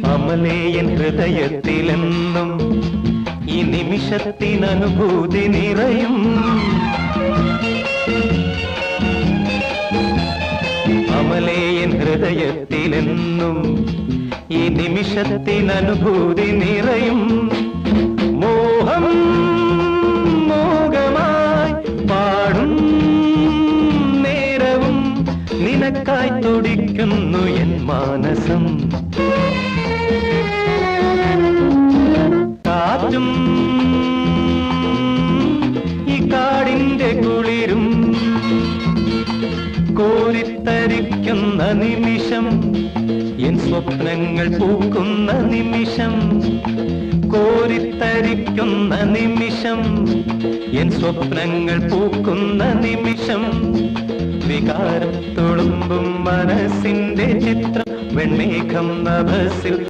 അമലേ N ഹൃദയത്തിലെന്നും ഈ നിമിഷത്തിനനുഭൂതി നിറയും. അമലേ N ഹൃദയത്തിലെന്നും ഈ നിമിഷത്തിനനുഭൂതി നിറയും. മോഹം മോഹമായി പാടും നേരവും നിനക്കായി തുടിക്കുന്നു എൻ മാനസം. കാറ്റും ഈ കാടിന്റെ കുളിരും കോരിത്തരിക്കുന്ന നിമിഷം, എൻ സ്വപ്നങ്ങൾ പൂക്കുന്ന നിമിഷം. കോരിത്തരിക്കുന്ന നിമിഷം, എൻ സ്വപ്നങ്ങൾ പൂക്കുന്ന നിമിഷം. വികാരം തുളുമ്പും മനസ്സിന്റെ ചിത്രം വെൺമേഘം നഭസിൽ